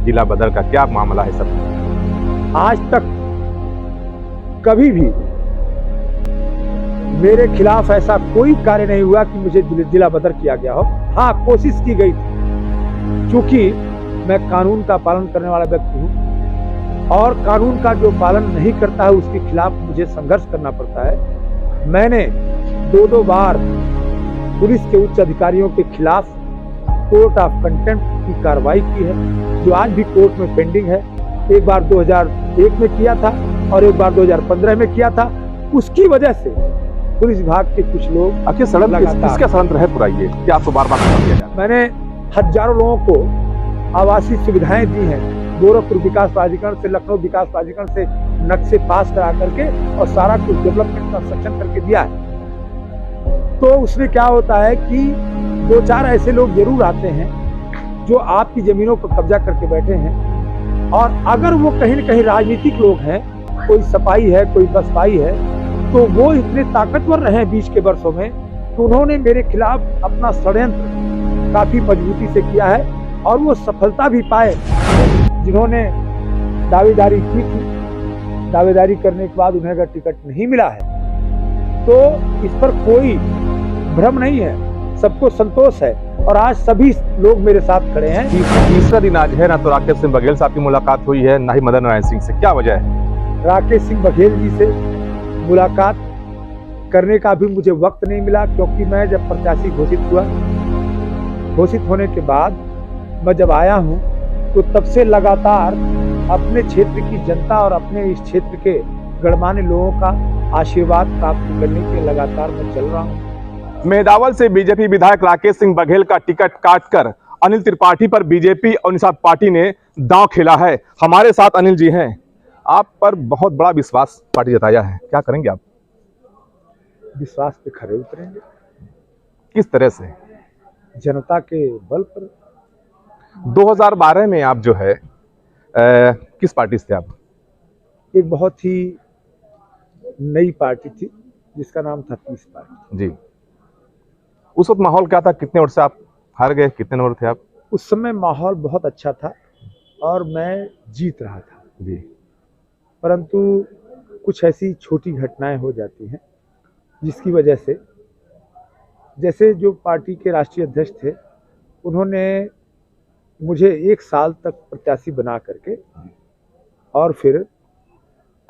जिला बदर का क्या मामला है सब? आज तक कभी भी मेरे खिलाफ ऐसा कोई कार्य नहीं हुआ कि मुझे जिला बदर किया गया हो। हाँ, कोशिश की गई थी, क्योंकि मैं कानून का पालन करने वाला व्यक्ति हूँ और कानून का जो पालन नहीं करता है उसके खिलाफ मुझे संघर्ष करना पड़ता है। मैंने दो बार पुलिस के उच्च अधिकारियों के खिलाफ कोर्ट ऑफ कंटेम्प्ट की कार्रवाई की है, जो आज भी कोर्ट में पेंडिंग है। एक बार 2001 में किया था और एक बार 2015 में किया था। उसकी वजह से पुलिस विभाग के कुछ लोग आखिर किसका षड्यंत्र है पूरा ये, क्या आपको बार बार किया जाए? मैंने हजारों लोगों को आवासीय सुविधाएं दी हैं, गोरखपुर विकास प्राधिकरण से, लखनऊ विकास प्राधिकरण से नक्शे पास करा करके और सारा कुछ डेवलपमेंट कंस्ट्रक्शन करके दिया है। तो उसमें क्या होता है कि 2-4 ऐसे लोग जरूर आते हैं जो आपकी जमीनों पर कब्जा करके बैठे हैं, और अगर वो कहीं न कहीं राजनीतिक लोग हैं, कोई सपाई है, कोई बसपाई है, तो वो इतने ताकतवर रहे बीच के वर्षों में कि उन्होंने मेरे खिलाफ अपना षड्यंत्र काफी मजबूती से किया है और वो सफलता भी पाए। जिन्होंने दावेदारी की थी, दावेदारी करने के बाद उन्हें अगर टिकट नहीं मिला है तो इस पर कोई भ्रम नहीं है, सबको संतोष है और आज सभी लोग मेरे साथ खड़े हैं। तीसरा दिन आज है, ना तो राकेश सिंह बघेल साहब की मुलाकात हुई है, ना ही मदन नारायण सिंह से, क्या वजह है? राकेश सिंह बघेल जी से मुलाकात करने का भी मुझे वक्त नहीं मिला, क्योंकि मैं जब प्रत्याशी घोषित हुआ, घोषित होने के बाद मैं जब आया हूं तो तब से लगातार अपने क्षेत्र की जनता और अपने इस क्षेत्र के गणमान्य लोगों का आशीर्वाद प्राप्त करने के लगातार मैं चल रहा हूं। मेदावल से बीजेपी विधायक राकेश सिंह बघेल का टिकट काटकर अनिल त्रिपाठी पर बीजेपी और निषाद पार्टी ने दांव खेला है। हमारे साथ अनिल जी हैं। आप पर बहुत बड़ा विश्वास पार्टी जताया है, क्या करेंगे आप? विश्वास पे खरे उतरेंगे। किस तरह से? जनता के बल पर। 2012 में आप जो है किस पार्टी से थे आप? एक बहुत ही नई पार्टी थी जिसका नाम था पीस पार्टी जी। उस वक्त माहौल क्या था? कितने वोट से आप हार गए? कितने नंबर थे आप? उस समय माहौल बहुत अच्छा था और मैं जीत रहा था जी, परंतु कुछ ऐसी छोटी घटनाएं हो जाती हैं जिसकी वजह से, जैसे जो पार्टी के राष्ट्रीय अध्यक्ष थे उन्होंने मुझे 1 साल तक प्रत्याशी बना करके, और फिर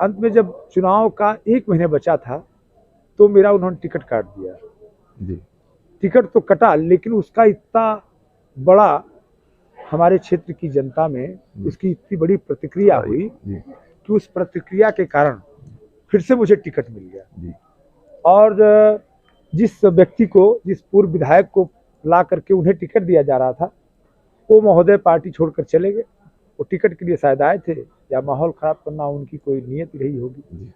अंत में जब चुनाव का 1 महीने बचा था तो मेरा उन्होंने टिकट काट दिया जी। टिकट तो कटा, लेकिन उसका इतना बड़ा हमारे क्षेत्र की जनता में उसकी इतनी बड़ी प्रतिक्रिया हुई कि उस प्रतिक्रिया के कारण फिर से मुझे टिकट मिल गया जी। और जिस व्यक्ति को, जिस पूर्व विधायक को ला करके उन्हें टिकट दिया जा रहा था, वो महोदय पार्टी छोड़कर चले गए। वो टिकट के लिए शायद आए थे या माहौल खराब करना उनकी कोई नियत रही होगी,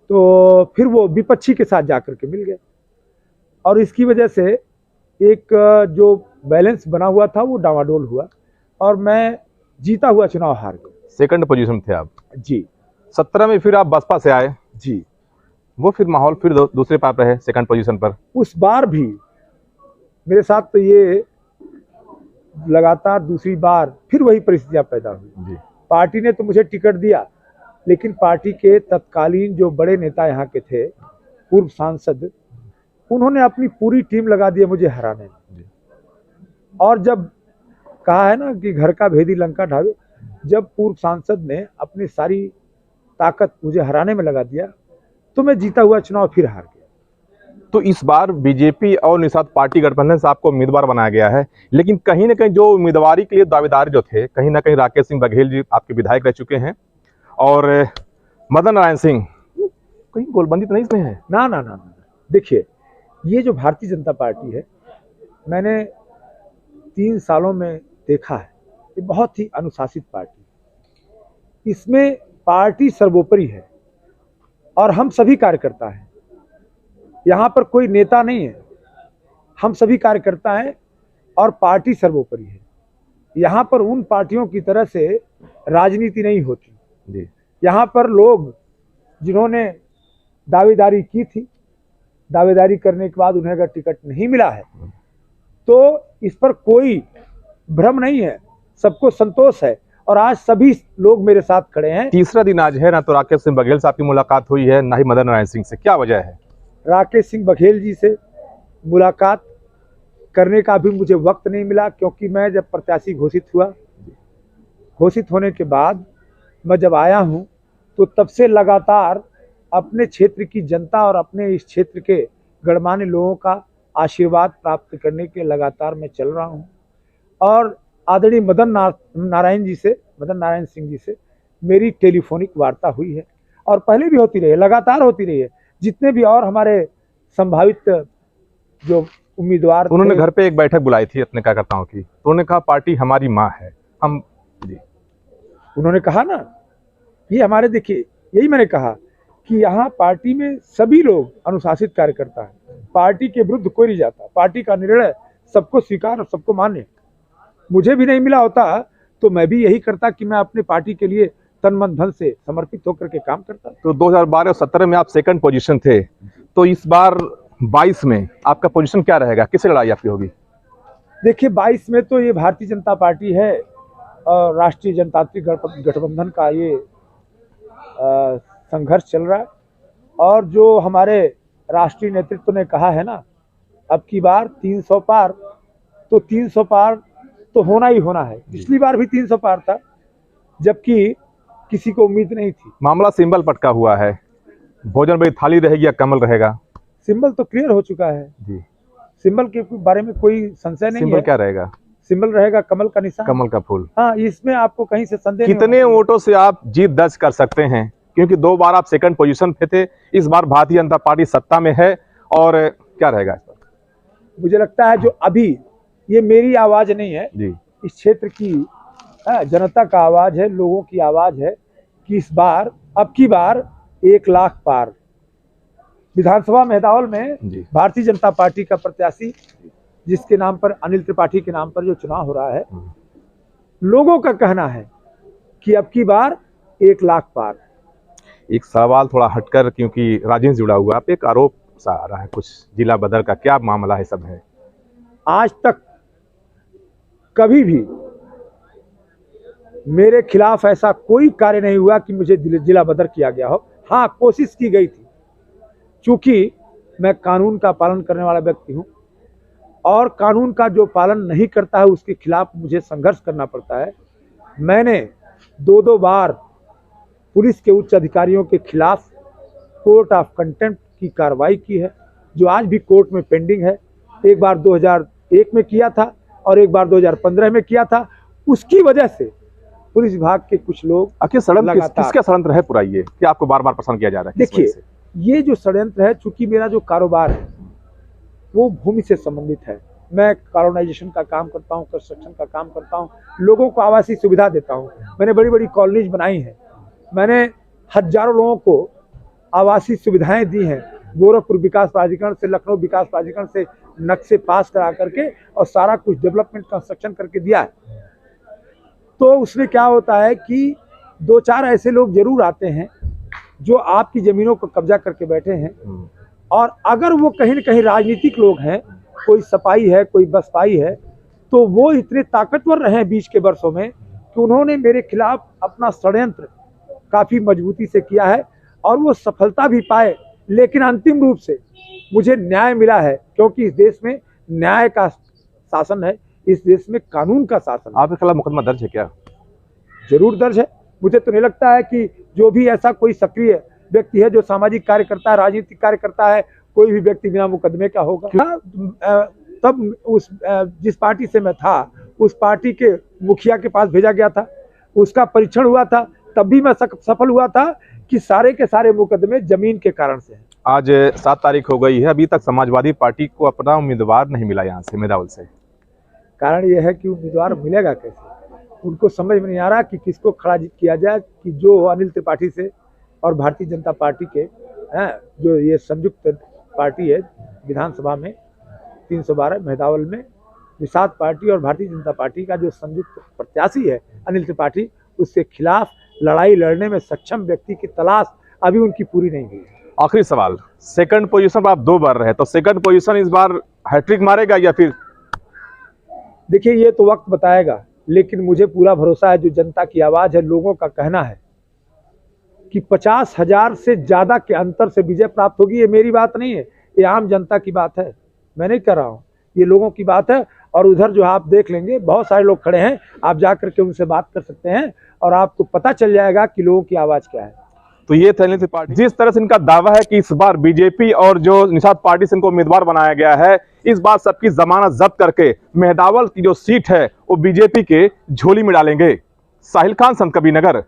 तो फिर वो विपक्षी के साथ जाकर के मिल गए और इसकी वजह से एक जो बैलेंस बना हुआ था वो डावाडोल हुआ और मैं जीता हुआ चुनाव हार गया। सेकंड पोजीशन थे आप जी। 17 में फिर आप बसपा से आए जी। वो फिर माहौल फिर दूसरे पार रहे सेकंड पोजीशन पर। उस बार भी मेरे साथ तो ये लगातार दूसरी बार फिर वही परिस्थितियां पैदा हुई जी। पार्टी ने तो मुझे टिकट दिया, लेकिन पार्टी के तत्कालीन जो बड़े नेता यहाँ के थे, पूर्व सांसद, उन्होंने अपनी पूरी टीम लगा दी मुझे हराने में। और जब कहा है ना कि घर का भेदी लंका ढावे, जब पूर्व सांसद ने अपनी सारी ताकत मुझे हराने में लगा दिया तो मैं जीता हुआ चुनाव फिर हार गया। तो इस बार बीजेपी और निषाद पार्टी गठबंधन से आपको उम्मीदवार बनाया गया है, लेकिन कहीं ना कहीं जो उम्मीदवारी के लिए दावेदार जो थे, कहीं ना कहीं राकेश सिंह बघेल जी आपके विधायक रह चुके हैं और मदन नारायण सिंह, कहीं गोलबंदी तो नहीं इसमें है? ना ना ना ना, देखिए ये जो भारतीय जनता पार्टी है, मैंने 3 सालों में देखा है, ये बहुत ही अनुशासित पार्टी। इसमें पार्टी सर्वोपरि है और हम सभी कार्यकर्ता हैं। यहाँ पर कोई नेता नहीं है, हम सभी कार्यकर्ता हैं और पार्टी सर्वोपरि है। यहाँ पर उन पार्टियों की तरह से राजनीति नहीं होती। यहाँ पर लोग जिन्होंने दावेदारी की थी, दावेदारी करने के बाद उन्हें अगर टिकट नहीं मिला है तो इस पर कोई भ्रम नहीं है, सबको संतोष है और आज सभी लोग मेरे साथ खड़े हैं। तीसरा दिन आज है, ना तो राकेश सिंह बघेल साहब की मुलाकात हुई है, ना ही मदन नारायण सिंह से, क्या वजह है? राकेश सिंह बघेल जी से मुलाकात करने का भी मुझे वक्त नहीं मिला, क्योंकि मैं जब प्रत्याशी घोषित हुआ, घोषित होने के बाद मैं जब आया हूं, तो तब से लगातार अपने क्षेत्र की जनता और अपने इस क्षेत्र के गणमान्य लोगों का आशीर्वाद प्राप्त करने के लगातार मैं चल रहा हूं। और आदरणीय मदन नारायण सिंह जी से मेरी टेलीफोनिक वार्ता हुई है, और पहले भी होती रही है, लगातार होती रही है। जितने भी और हमारे संभावित जो उम्मीदवार, उन्होंने घर पे एक बैठक बुलाई थी अपने कार्यकर्ताओं की, तो उन्होंने कहा पार्टी हमारी माँ है, हम जी। उन्होंने कहा ना, ये हमारे, देखिए यही मैंने कहा कि यहाँ पार्टी में सभी लोग अनुशासित कार्यकर्ता हैं, पार्टी के विरुद्ध कोई नहीं जाता, पार्टी का निर्णय सबको स्वीकार और सबको मान्य। मुझे भी नहीं मिला होता तो मैं भी यही करता कि मैं अपने पार्टी के लिए तन मन धन से समर्पित होकर के काम करता। तो 2012 और 17 में आप सेकंड पोजीशन थे, तो इस बार 22 में आपका पोजीशन क्या रहेगा, किससे लड़ाई आपकी होगी? देखिए 22 में तो ये भारतीय जनता पार्टी है और राष्ट्रीय जनतांत्रिक गठबंधन का ये संघर्ष चल रहा है। और जो हमारे राष्ट्रीय नेतृत्व ने कहा है ना, अब की बार 300 पार, तो 300 पार तो होना ही होना है। पिछली बार भी 300 पार था, जबकि किसी को उम्मीद नहीं थी। मामला सिंबल पटका हुआ है, भोजन बड़ी थाली रहेगी या कमल रहेगा? सिंबल तो क्लियर हो चुका है जी, सिंबल के बारे में कोई संशय नहीं है। सिंबल क्या रहेगा? सिंबल रहेगा कमल का निशान, कमल का फूल। हाँ, इसमें आपको कहीं से संदेह नहीं कितने होना वोटों से आप जीत दर्ज कर सकते हैं, क्योंकि 2 बार आप सेकंड पोजीशन पे थे, इस बार भारतीय जनता पार्टी सत्ता में है, और क्या रहेगा इस पर? मुझे लगता है जो अभी, ये मेरी आवाज नहीं है जी, इस क्षेत्र की जनता का आवाज है, लोगों की आवाज है कि इस बार, अब की बार 1 लाख पार। विधानसभा मेहदावल में भारतीय जनता पार्टी का प्रत्याशी, जिसके नाम पर अनिल त्रिपाठी के नाम पर जो चुनाव हो रहा है, लोगों का कहना है कि अब की बार 1 लाख पार। एक सवाल थोड़ा हटकर, क्योंकि राजेंद्र जुड़ा हुआ, आप एक आरोप सा आ रहा है कुछ जिला बदर का, क्या मामला है सब है? आज तक कभी भी मेरे खिलाफ ऐसा कोई कार्य नहीं हुआ कि मुझे जिला बदर किया गया हो। हाँ, कोशिश की गई थी, चूंकि मैं कानून का पालन करने वाला व्यक्ति हूं, और कानून का जो पालन नहीं करता है उसके खिलाफ मुझे संघर्ष करना पड़ता है। मैंने 2 बार पुलिस के उच्च अधिकारियों के खिलाफ कोर्ट ऑफ कंटेम्प्ट की कार्रवाई की है, जो आज भी कोर्ट में पेंडिंग है। एक बार 2001 में किया था और एक बार 2015 में किया था। उसकी वजह से पुलिस विभाग के कुछ लोग, आखिर षड्यंत्र किसका षड्यंत्र है पूरा ये, कि आपको बार बार पसंद किया जा रहा है? देखिए, ये जो षड्यंत्र है, चूंकि मेरा जो कारोबार है वो भूमि से संबंधित है, मैं कॉलोनाइजेशन का काम करता हूँ, कंस्ट्रक्शन का काम करता हूँ, लोगों को आवासीय सुविधा देता हूँ। मैंने बड़ी बड़ी कॉलोनीज बनाई हैं, मैंने हजारों लोगों को आवासीय सुविधाएं दी हैं। गोरखपुर विकास प्राधिकरण से, लखनऊ विकास प्राधिकरण से नक्शे पास करा करके और सारा कुछ डेवलपमेंट कंस्ट्रक्शन करके दिया है। तो उसमें क्या होता है कि 2-4 ऐसे लोग जरूर आते हैं जो आपकी जमीनों को कब्जा करके बैठे हैं, और अगर वो कहीं न कहीं राजनीतिक लोग हैं, कोई सपाई है, कोई बसपाई है, तो वो इतने ताकतवर रहे बीच के वर्षों में कि उन्होंने मेरे खिलाफ अपना षड्यंत्र काफ़ी मजबूती से किया है, और वो सफलता भी पाए। लेकिन अंतिम रूप से मुझे न्याय मिला है, क्योंकि इस देश में न्याय का शासन है, इस देश में कानून का शासन है। आपके खिलाफ मुकदमा दर्ज है क्या? जरूर दर्ज है। मुझे तो नहीं लगता है कि जो भी ऐसा कोई सक्रिय व्यक्ति है जो सामाजिक कार्य करता है, राजनीतिक कार्य करता है, कोई भी व्यक्ति बिना मुकदमे का होगा। तब उस जिस पार्टी से मैं था, उस पार्टी के मुखिया के पास भेजा गया था, उसका परीक्षण हुआ था, तब भी मैं सफल हुआ था कि सारे के सारे मुकदमे जमीन के कारण से हैं। आज 7 तारीख हो गई है, अभी तक समाजवादी पार्टी को अपना उम्मीदवार नहीं मिला यहाँ से, मेदावल से। कारण यह है कि उम्मीदवार मिलेगा कैसे, उनको समझ में नहीं आ रहा कि किसको खड़ा किया जाए, कि जो अनिल त्रिपाठी से और भारतीय जनता पार्टी के जो ये संयुक्त पार्टी है विधानसभा में 312 मेदावल में, निषाद पार्टी और भारतीय जनता पार्टी का जो संयुक्त प्रत्याशी है अनिल त्रिपाठी, उसके खिलाफ लड़ाई लड़ने में सक्षम व्यक्ति की तलाश अभी उनकी पूरी नहीं हुई। आखिरी सवाल, सेकंड पोजीशन पर आप 2 बार रहे, तो सेकंड पोजीशन इस बार हैट्रिक मारेगा या फिर? देखिए, ये तो वक्त बताएगा लेकिन मुझे पूरा भरोसा है, जो जनता की आवाज़ है, लोगों का कहना है कि 50,000 से ज़्यादा के अंतर से विजय प्राप्त होगी। ये मेरी बात नहीं है, ये आम जनता की बात है, मैं नहीं कर रहा हूँ, ये लोगों की बात है। और उधर जो आप देख लेंगे, बहुत सारे लोग खड़े हैं, आप जा करके उनसे बात कर सकते हैं और आपको पता चल जाएगा कि लोगों की आवाज़ क्या है। तो ये थे नीतीश पार्टी। जिस तरह से इनका दावा है कि इस बार बीजेपी और जो निषाद पार्टी से इनको उम्मीदवार बनाया गया है, इस बार सबकी जमानत जब्त करके मेहदावल की जो सीट है वो बीजेपी के झोली में डालेंगे। साहिल खान, संत कबीरनगर।